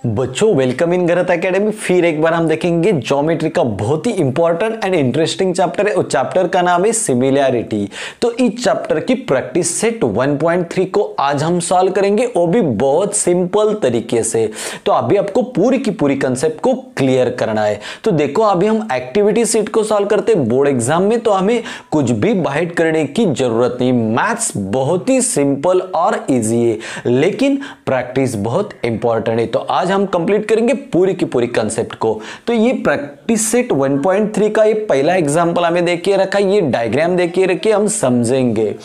बच्चों welcome in Garat academy. फिर एक बार हम देखेंगे ज्योमेट्री का बहुत ही इंपॉर्टेंट एंड इंटरेस्टिंग चैप्टर है। उस चैप्टर का नाम है सिमिलैरिटी। तो इस चैप्टर की प्रैक्टिस सेट 1.3 को आज हम सॉल्व करेंगे, वो भी बहुत सिंपल तरीके से। तो अभी आपको पूरी की पूरी कंसेप्ट को क्लियर करना है। तो देखो अभी हम एक्टिविटी सेट को सॉल्व करते हैं बोर्ड एग्जाम में, तो हमें कुछ भी बाइट करने की जरूरत नहीं। मैथ्स बहुत ही सिंपल और इजी है, लेकिन प्रैक्टिस बहुत इंपॉर्टेंट है। तो आज हम कंप्लीट करेंगे पूरी की पूरी कंसेप्ट को। तो ये प्रैक्टिस सेट 1.3 का ये पहला एग्जांपल हमें देखिए रखा, ये डायग्राम देखिए रखिए, हम समझेंगे।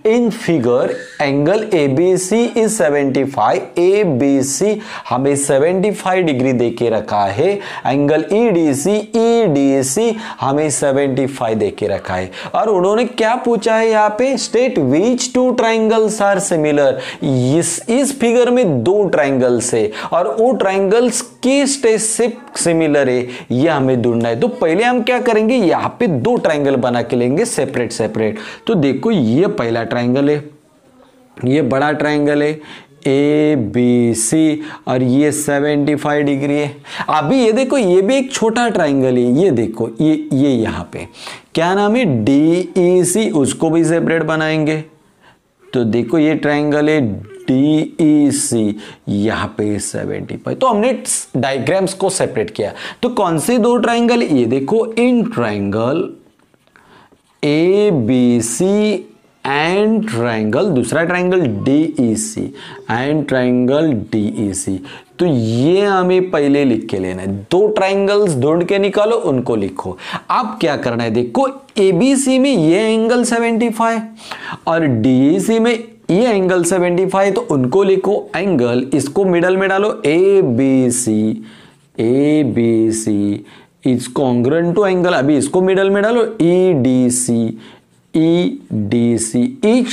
In figure angle ABC is 75, ABC हमें 75 डिग्री देके रखा है। एंगल EDC हमें 75 देके रखा है। और उन्होंने क्या पूछा है यहाँ पे, state which two triangles are similar. इस फिगर में दो ट्राइंगल्स है और वो ट्राइंगल्स किस स्टेज से सिमिलर है ये हमें ढूंढना है। तो पहले हम क्या करेंगे, यहाँ पे दो ट्राइंगल बना के लेंगे सेपरेट सेपरेट। तो देखो ये पहला ट्राइंगल है, ये बड़ा ट्राइंगल है ABC और ये 75 डिग्री है। अभी ये देखो ये भी एक छोटा ट्राइंगल है, ये देखो ये यहाँ पे क्या नाम है DEC, उसको भी सेपरेट बनाएंगे। तो देखो ये ट्राइंगल है DEC, यहाँ पे 75। तो हमने डायग्राम्स को सेपरेट किया। तो कौन से दो ट्राइंगल, ये देखो in triangle ABC and triangle, दूसरा triangle DEC and triangle DEC। तो ये हमें पहले लिख के लेना है। दो ट्राइंगल्स ढूंढ के निकालो, उनको लिखो। अब क्या करना है, देखो ABC में ये एंगल 75 और DEC में ये एंगल 75, तो उनको लिखो एंगल, इसको मिडल में डालो ABC is congruent to angle, अभी इसको मिडल में डालो EDC ईच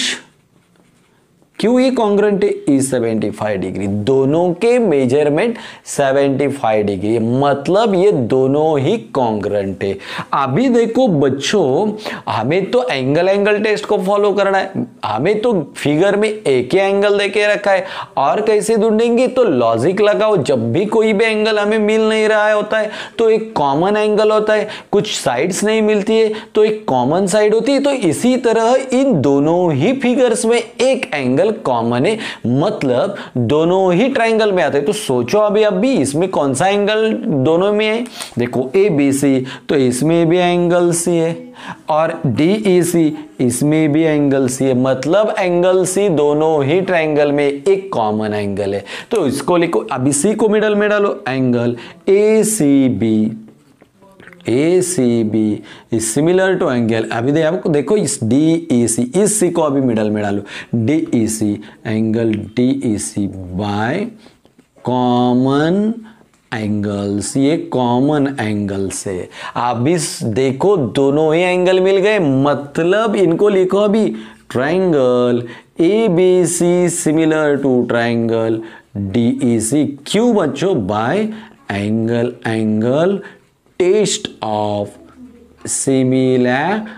क्यों ये कॉन्ग्रुएंट है, ई 75 डिग्री। दोनों के मेजरमेंट 75 डिग्री, मतलब ये दोनों ही कॉन्ग्रुएंट है। अभी देखो बच्चों, हमें तो एंगल टेस्ट को फॉलो करना है। हमें तो फिगर में एक ही एंगल देके रखा है, और कैसे ढूंढेंगे, तो लॉजिक लगाओ। जब भी कोई भी एंगल हमें मिल नहीं रहा होता है तो एक कॉमन एंगल होता है, कुछ साइड्स नहीं मिलती है तो एक कॉमन साइड होती है। तो इसी तरह इन दोनों ही फिगर्स में एक एंगल कॉमन है, मतलब दोनों ही ट्राइंगल में आते हैं। तो सोचो अभी इसमें कौन सा एंगल दोनों में है। देखो ABC, तो इसमें भी एंगल C है, और DEC इसमें भी एंगल C है, मतलब एंगल C दोनों ही ट्राइंगल में एक कॉमन एंगल है। तो इसको लिखो, अभी C को मिडल में डालो, angle ACB is similar to angle, अभी आपको देखो इस DEC, इस C को अभी मिडल में डालो, DEC angle DEC bye common angles, ये कॉमन एंगल्स है। अभी देखो दोनों ही एंगल मिल गए, मतलब इनको लिखो अभी triangle ABC similar to triangle DEC। क्यों बच्चों, by angle test of similarity.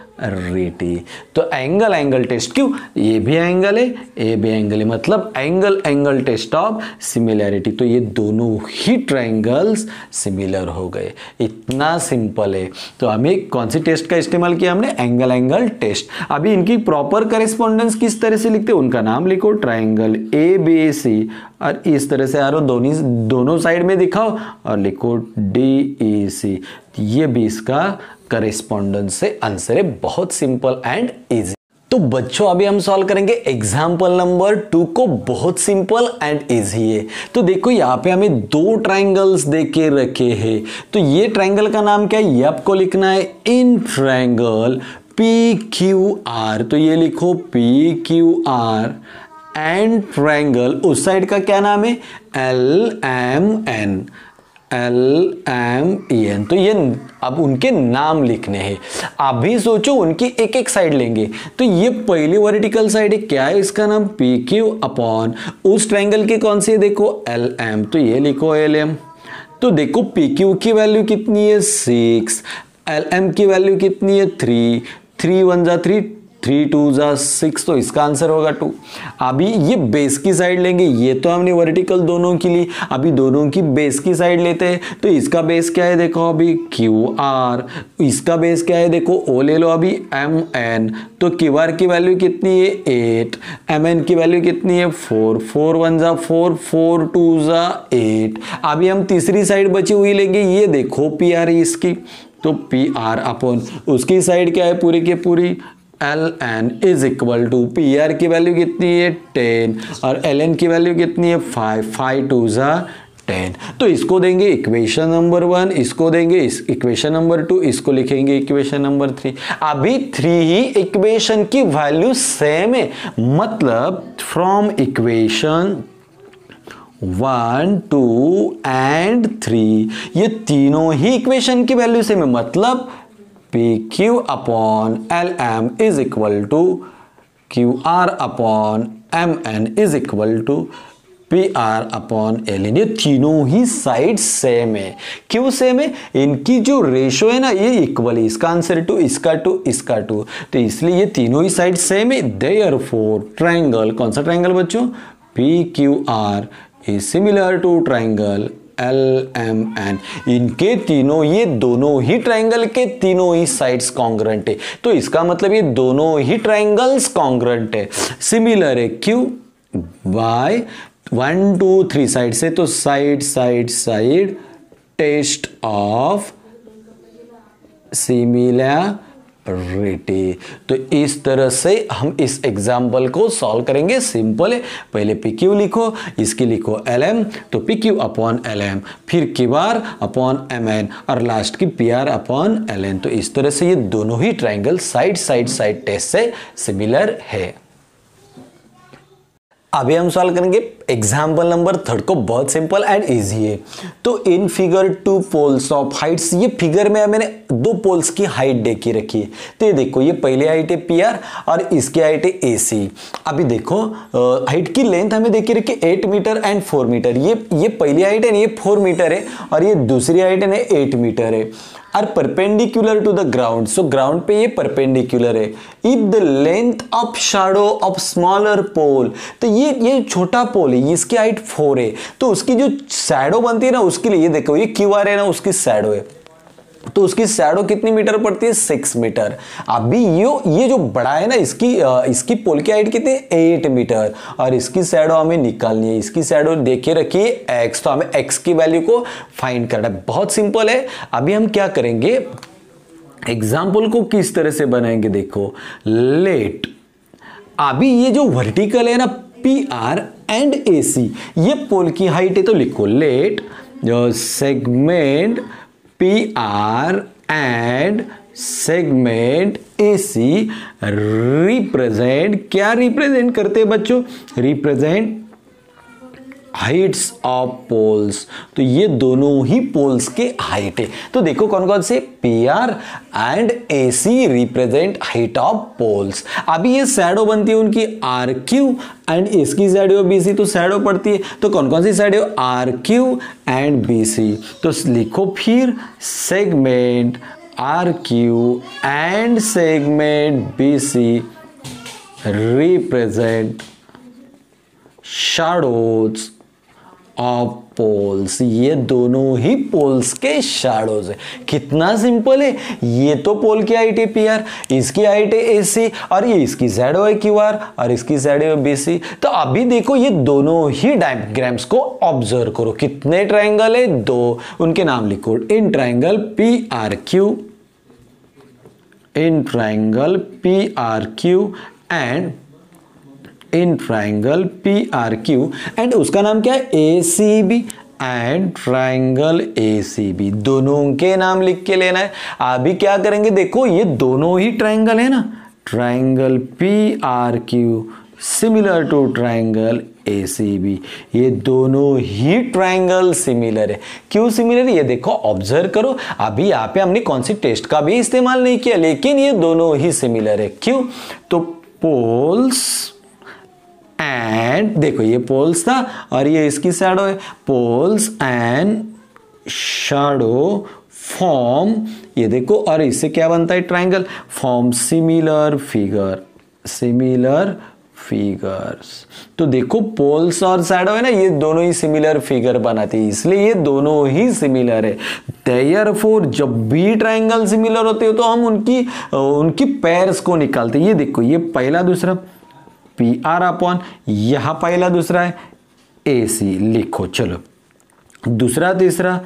तो एंगल टेस्ट, क्यों, ये भी एंगल है ये भी एंगल है, मतलब एंगल टेस्ट ऑफ सिमिलैरिटी। तो ये दोनों ही ट्राइंगल्स सिमिलर हो गए, इतना सिंपल है। तो हमें कौन सी टेस्ट का इस्तेमाल किया, हमने एंगल टेस्ट। अभी इनकी प्रॉपर करेस्पॉन्डेंस किस तरह से लिखते हैं, उनका नाम लिखो ट्राइंगल ABC, और इस तरह से आरो दोनों साइड में दिखाओ और लिखो DEC। ये भी इसका करेस्पॉन्डेंस से आंसर है, बहुत सिंपल एंड इजी। तो बच्चों अभी हम सॉल्व करेंगे एग्जाम्पल नंबर 2 को, बहुत सिंपल एंड इजी है। तो देखो यहाँ पे हमें दो ट्राइंगल्स देके रखे हैं। तो ये ट्राइंगल का नाम क्या है, ये आपको लिखना है इन ट्राइंगल PQR। तो ये लिखो PQR एंड ट्राइंगल, उस साइड का क्या नाम है, LMN। तो ये अब उनके नाम लिखने हैं। अभी सोचो उनकी एक एक साइड लेंगे। तो ये पहली वर्टिकल साइड है, क्या है इसका नाम, PQ अपॉन उस ट्राइंगल की कौन सी है, देखो LM। तो ये लिखो LM। तो देखो PQ की वैल्यू कितनी है 6, LM की वैल्यू कितनी है 3, 3 1 जा 3, 3 2 जा 6, तो इसका आंसर होगा 2। अभी ये बेस की साइड लेंगे, ये तो हमने वर्टिकल दोनों की ली, अभी दोनों की बेस की साइड लेते हैं। तो इसका बेस क्या है देखो अभी QR, इसका बेस क्या है देखो O ले लो अभी MN। तो QR की वैल्यू कितनी है 8, MN की वैल्यू कितनी है 4, 4 1 जा 4, 4 2 जा 8। अभी हम तीसरी साइड बची हुई लेंगे, ये देखो PR है इसकी, तो PR अपॉन उसकी साइड क्या है पूरी की पूरी ln is equal to PR की वैल्यू कितनी है 10 और ln की वैल्यू कितनी है 5, 5 2 जा 10। तो इसको देंगे इक्वेशन नंबर 1, इसको देंगे इस इक्वेशन नंबर 2, इसको लिखेंगे इक्वेशन नंबर 3। अभी 3 ही इक्वेशन की वैल्यू सेम है, मतलब फ्रॉम इक्वेशन 1 2 एंड 3 ये तीनों ही इक्वेशन की वैल्यू सेम है, मतलब PQ upon LM is equal to QR upon MN is equal to PR upon LN। ये तीनों ही साइड सेम है। क्यों सेम है? इनकी जो रेशो है ना ये इक्वल है, इसका आंसर 2, इसका 2, इसका 2, तो इसलिए ये तीनों ही साइड सेम है। देयरफॉर ट्रायंगल, कौन सा ट्रायंगल बच्चों? PQR is similar to triangle LMN। इनके तीनों, ये दोनों ही ट्रायंगल के तीनों ही साइड्स कॉन्ग्रुएंट है, तो इसका मतलब ये दोनों ही ट्रायंगल्स कॉन्ग्रुएंट है, सिमिलर है। क्यों? बाय 1 2 3 साइड से, तो side side side test of similarity. तो इस तरह से हम इस एग्जाम्पल को सॉल्व करेंगे। सिंपल है, पहले PQ लिखो, इसकी लिखो LM, तो PQ अपॉन LM, फिर QR अपॉन MN और लास्ट की PR अपॉन LN। तो इस तरह से ये दोनों ही triangle side side side test से सिमिलर है। अभी हम सॉल्व करेंगे एग्जाम्पल नंबर 3 को, बहुत सिंपल एंड इजी है। तो in figure 2 poles of heights, ये फिगर में मैंने 2 पोल्स की हाइट देखी रखी है। तो ये देखो, ये पहले हाइट है PR और इसकी हाइट है AC। अभी देखो हाइट की लेंथ हमें देखी रखी 8 मीटर एंड 4 मीटर। ये पहली हाइट है, ये 4 मीटर है और ये दूसरी हाइट है 8 मीटर है। Are perpendicular to the ground, so ground पे ये परपेंडिकुलर है। If the length of shadow of smaller pole, तो ये छोटा पोल है, इसकी हाइट 4 है, तो उसकी जो शैडो बनती है ना उसके लिए, ये देखो ये QR है ना, उसकी शैडो है, तो उसकी शैडो कितनी मीटर पड़ती है 6 मीटर। अभी ये जो बड़ा है ना, इसकी पोल की हाइट कितनी है 8 मीटर और इसकी शैडो हमें निकालनी है। इसकी शैडो देखे रखिए x, तो हमें x की वैल्यू को फाइंड करना है। बहुत सिंपल है। अभी हम क्या करेंगे, एग्जाम्पल को किस तरह से बनाएंगे देखो। लेट, अभी ये जो वर्टिकल है ना PR एंड AC, ये पोल की हाइट है, तो लिखो let segment PR and segment AC represent, क्या रिप्रेजेंट करते हैं बच्चों? Represent heights of poles. तो ये दोनों ही पोल्स के हाइट है। तो देखो कौन कौन से, PR and AC represent height of poles. अभी ये शैडो बनती है उनकी RQ एंड इसकी शैडो BC, तो शैडो पड़ती है, तो कौन कौन सी शैडो RQ एंड BC। तो लिखो फिर segment RQ and segment BC represent shadows of poles. ये दोनों ही पोल्स के शैडोज है। कितना सिंपल है। ये तो पोल की हाइट है PR, इसकी हाइट है AC और ये इसकी शैडो है QR और इसकी शैडो है BC। तो अभी देखो ये दोनों ही डायग्राम्स को ऑब्जर्व करो। कितने ट्रायंगल है? 2। उनके नाम लिखो। In triangle PRQ, in triangle PRQ and in triangle PRQ and उसका नाम क्या है? ACB and triangle ACB। दोनों के नाम लिख के लेना है। अभी क्या करेंगे देखो, ये दोनों ही ट्रायंगल है ना, triangle PRQ similar to triangle ACB। ये दोनों ही ट्रायंगल सिमिलर है। क्यों सिमिलर है ये देखो, ऑब्जर्व करो। अभी यहाँ पे हमने कौन सी टेस्ट का भी इस्तेमाल नहीं किया, लेकिन ये दोनों ही सिमिलर है। क्यों? तो पोल्स एंड, देखो ये पोल्स था और ये इसकी शैडो है, पोल्स एंड शैडो फॉर्म, ये देखो, और इससे क्या बनता है triangle, form similar figure, similar figures. तो देखो पोल्स और शैडो है ना, ये दोनों ही सिमिलर फिगर बनाते हैं, इसलिए ये दोनों ही सिमिलर है। देयरफॉर जब भी ट्रायंगल सिमिलर होते हो तो हम उनकी पेयर्स को निकालते हैं। ये देखो, ये पहला दूसरा पी आर अपॉन, यहां पहला दूसरा है ए सी लिखो। चलो दूसरा तीसरा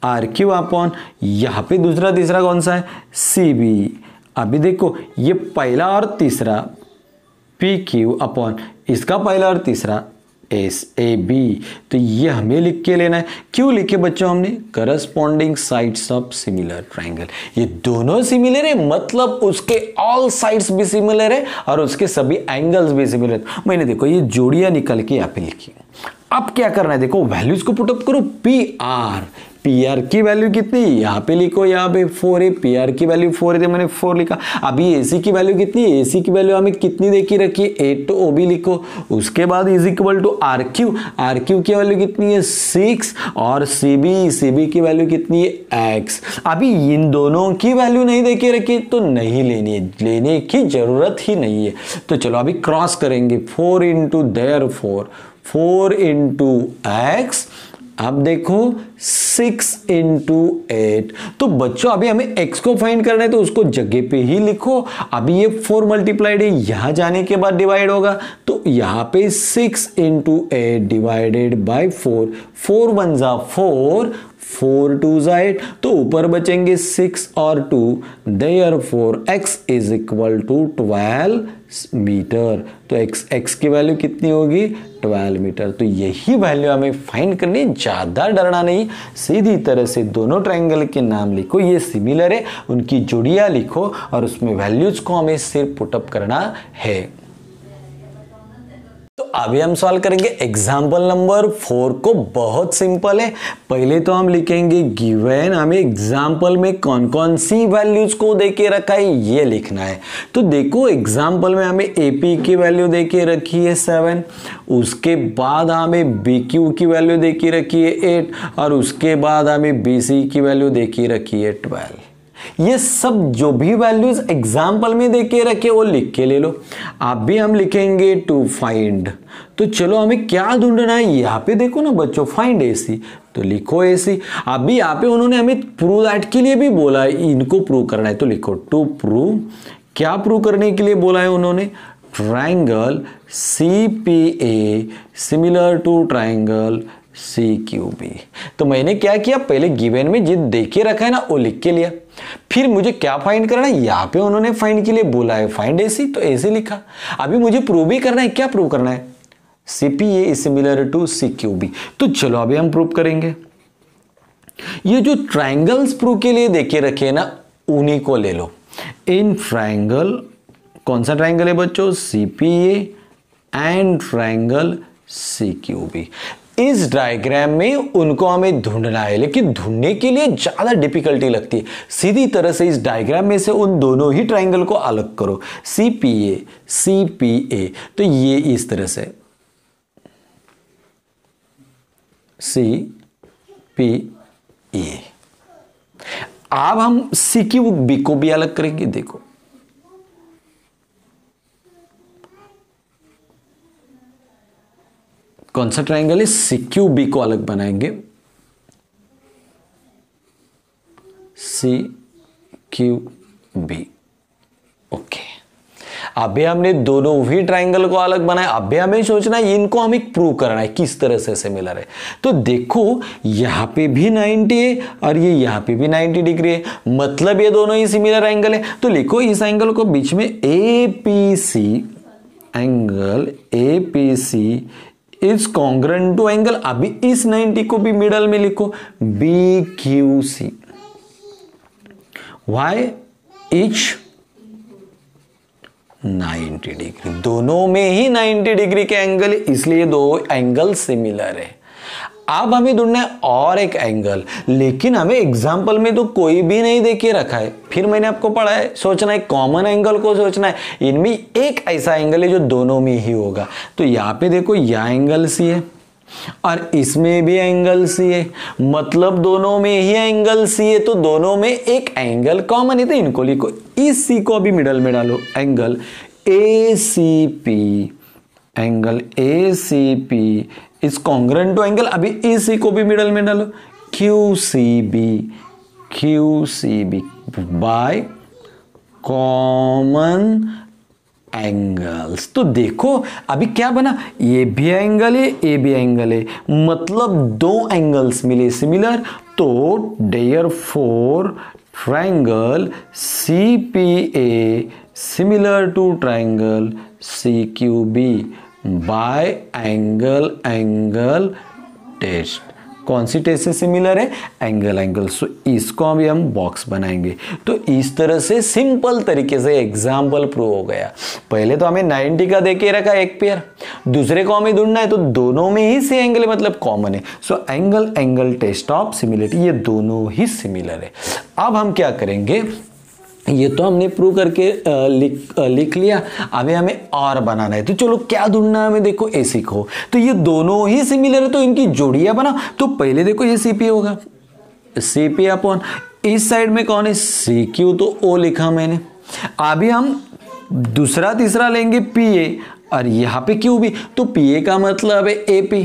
आर क्यू अपॉन, यहां पे दूसरा तीसरा कौन सा है सी बी। अभी देखो ये पहला और तीसरा पी क्यू अपॉन, इसका पहला और तीसरा एस ए बी। तो ये हमें लिख के लेना है। क्यों लिखे बच्चों हमने? Corresponding sides of similar triangle. ये दोनों सिमिलर है, मतलब उसके ऑल साइड्स भी सिमिलर है और उसके सभी एंगल्स भी सिमिलर है। मैंने देखो ये जोड़ियां निकल के यहाँ पे लिखी। अब क्या करना है, देखो वैल्यूज को पुटअप करो। पी आर की वैल्यू कितनी, यहाँ पे लिखो, यहाँ पे 4 है। पी आर की वैल्यू 4 है तो मैंने 4 लिखा। अभी ए सी की वैल्यू कितनी है, ए सी की वैल्यू हमें कितनी देखी रखी है 8, तो ओ भी लिखो। उसके बाद is equal to R Q की वैल्यू कितनी है 6 और सी बी की वैल्यू कितनी है x। अभी इन दोनों की वैल्यू नहीं देखी रखी तो नहीं लेनी है, लेने की जरूरत ही नहीं है। तो चलो अभी क्रॉस करेंगे। 4 इंटू देयरफॉर 4 इंटू एक्स, अब देखो 6 इंटू 8। तो बच्चों अभी हमें x को फाइंड करना है तो उसको जगह पे ही लिखो। अभी ये 4 मल्टीप्लाइड है, यहां जाने के बाद डिवाइड होगा तो यहां पे 6 इंटू 8 डिवाइडेड बाई 4। 4 1 जा 4, 4 2 जा 8, तो ऊपर बचेंगे 6 और 2। Therefore x is equal to 12 metre. तो x की वैल्यू कितनी होगी 12 मीटर। तो यही वैल्यू हमें फाइंड करनी, ज्यादा डरना नहीं। सीधी तरह से दोनों ट्रायंगल के नाम लिखो, ये सिमिलर है, उनकी जोड़ियां लिखो और उसमें वैल्यूज को हमें सिर्फ पुटअप करना है। तो अभी हम सॉल्व करेंगे एग्जाम्पल नंबर 4 को। बहुत सिंपल है। पहले तो हम लिखेंगे गिवन, हमें एग्जाम्पल में कौन कौन सी वैल्यूज को देके रखा है ये लिखना है। तो देखो एग्जाम्पल में हमें एपी की वैल्यू देके रखी है 7, उसके बाद हमें बीक्यू की वैल्यू देके रखी है 8 और उसके बाद हमें बीसी की वैल्यू देके रखी है 12। ये सब जो भी वैल्यूज एग्जाम्पल में देके रखे वो लिख के ले लो। आप भी हम लिखेंगे टू फाइंड। तो चलो हमें क्या ढूंढना है, यहाँ पे देखो ना बच्चों, फाइंड एसी, तो लिखो एसी। अभी यहाँ पे उन्होंने हमें प्रूव दैट के लिए भी बोला है, इनको प्रूव करना है तो लिखो टू प्रूव। क्या प्रूव करने के लिए बोला है उन्होंने? Triangle CPA similar to triangle CQB। तो मैंने क्या किया, पहले गिवन में जित देखे रखा है ना वो लिख के लिया। फिर मुझे क्या फाइंड करना है, यहाँ पे उन्होंने फाइंड के लिए बोला है फाइंड एसी, तो ऐसे लिखा। अभी मुझे प्रूव भी करना है। क्या प्रूव करना है? CPA is similar to CQB। तो चलो अभी हम प्रूव करेंगे। ये जो ट्रायंगल्स प्रूव के लिए देखे रखे हैं ना उन्हीं को ले लो। इन ट्रायंगल, कौन सा ट्रायंगल है बच्चों? CPA and triangle CQB। इस डायग्राम में उनको हमें ढूंढना है, लेकिन ढूंढने के लिए ज्यादा डिफिकल्टी लगती है। सीधी तरह से इस डायग्राम में से उन दोनों ही ट्रायंगल को अलग करो। CPA, तो ये इस तरह से CPA। अब हम CQB को भी अलग करेंगे। देखो कौन सा ट्रायंगल है? CQB को अलग बनाएंगे। CQB, okay. अभी हमने दोनों ही ट्रायंगल को अलग बनाया। अभी हमें सोचना है इनको हमें प्रूव करना है किस तरह से सिमिलर है। तो देखो यहां पे भी 90 है और ये यहां पे भी 90 डिग्री है, मतलब ये दोनों ही सिमिलर एंगल है। तो लिखो इस एंगल को बीच में APC, angle APC is congruent to angle. अभी इस 90 को भी मिडल में लिखो BQC। वाई? इच 90 डिग्री, दोनों में ही 90 डिग्री के एंगल है, इसलिए दो एंगल सिमिलर है। अब हमें ढूंढना है और एक एंगल, लेकिन हमें एग्जाम्पल में तो कोई भी नहीं देके रखा है। फिर मैंने आपको पढ़ा है, सोचना है कॉमन एंगल को सोचना है। इनमें एक ऐसा एंगल है जो दोनों में ही होगा। तो यहाँ पे देखो यह एंगल सी है और इसमें भी एंगल सी है, मतलब दोनों में ही एंगल सी है। तो दोनों में एक एंगल कॉमन है, तो इनको लिखो। इस सी को अभी मिडल में डालो, angle angle A C P is congruent to angle, अभी ए सी को भी मिडल में डालो, Q C B by common angles. तो देखो अभी क्या बना, ये भी एंगल है, ये भी एंगल है, मतलब दो एंगल्स मिले सिमिलर। तो therefore triangle CPA similar to triangle CQB by angle test. कौन सी टेस्ट से सिमिलर है, एंगल। सो इसको अभी हम बॉक्स बनाएंगे। तो इस तरह से सिंपल तरीके से एग्जाम्पल प्रूव हो गया। पहले तो हमें 90 का देके रखा एक पेयर, दूसरे को हमें ढूंढना है तो दोनों में ही से एंगल मतलब कॉमन है। So angle test of similarity, ये दोनों ही सिमिलर है। अब हम क्या करेंगे, ये तो हमने प्रूव करके लिख लिया, अभी हमें और बनाना है। तो चलो क्या ढूंढना है हमें, देखो ए सीखो। तो ये दोनों ही सिमिलर है तो इनकी जोड़ियां बना। तो पहले देखो ये CP होगा, CP अपॉन इस साइड में कौन है CQ, तो O लिखा मैंने। अभी हम दूसरा तीसरा लेंगे PA और यहाँ पे QB, तो PA का मतलब है AP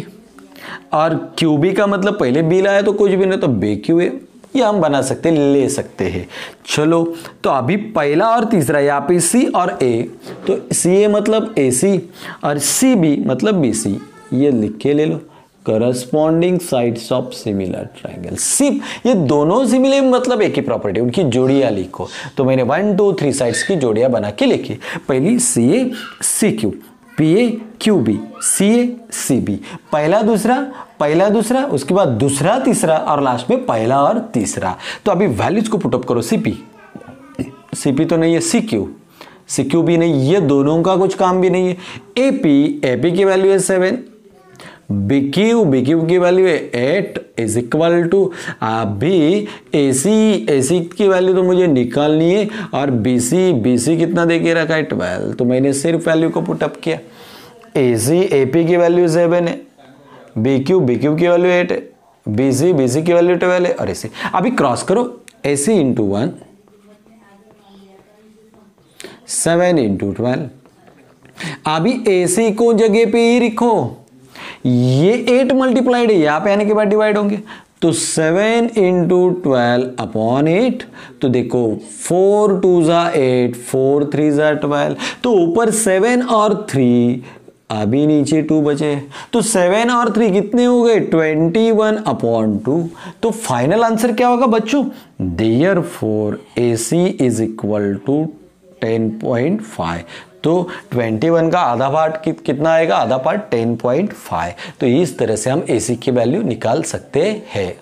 और QB का मतलब पहले B लाया तो कुछ भी नहीं, तो BQA ये हम बना सकते ले सकते हैं। चलो तो अभी पहला और तीसरा यहाँ पे C और A, तो CA मतलब AC और CB मतलब BC, ये लिख के ले लो, corresponding sides of similar triangle. सिर्फ ये दोनों सिमिलर मतलब एक ही प्रॉपर्टी, उनकी जोड़ियां लिखो। तो मैंने 1 2 3 साइड्स की जोड़ियां बना के लिखी। पहली CA CQ, PA QB, CA CB, पहला दूसरा, उसके बाद दूसरा तीसरा और लास्ट में पहला और तीसरा। तो अभी वैल्यूज को पुटअप करो। CP तो नहीं है, CQ भी नहीं, ये दोनों का कुछ काम भी नहीं है। AP की वैल्यू है 7, BQ की वैल्यू है 8 इज इक्वल टू, अभी AC की वैल्यू तो मुझे निकालनी है और BC कितना देके रखा है 12, तो मैंने सिर्फ वैल्यू को पुटअप किया। AP की वैल्यू 7 है, BQ की वैल्यू 8 है, BC की वैल्यू 12 है और AC। अभी क्रॉस करो, AC इंटू 1 7 इंटू 12। अभी AC को जगह पे ही लिखो, ये 8 मल्टीप्लाइड है, यहां पे आने के बाद डिवाइड होंगे, तो 7 इंटू 12 अपॉन 8। तो देखो 4 2 जा 8, 4 3 जा 12, तो ऊपर 7 और 3, अभी नीचे 2 बचे, तो 7 और 3 कितने हो गए 21 अपॉन 2। तो फाइनल आंसर क्या होगा बच्चों, therefore AC is equal to 10.5। तो 21 का आधा पार्ट कितना आएगा, आधा पार्ट 10.5। तो इस तरह से हम AC की वैल्यू निकाल सकते हैं।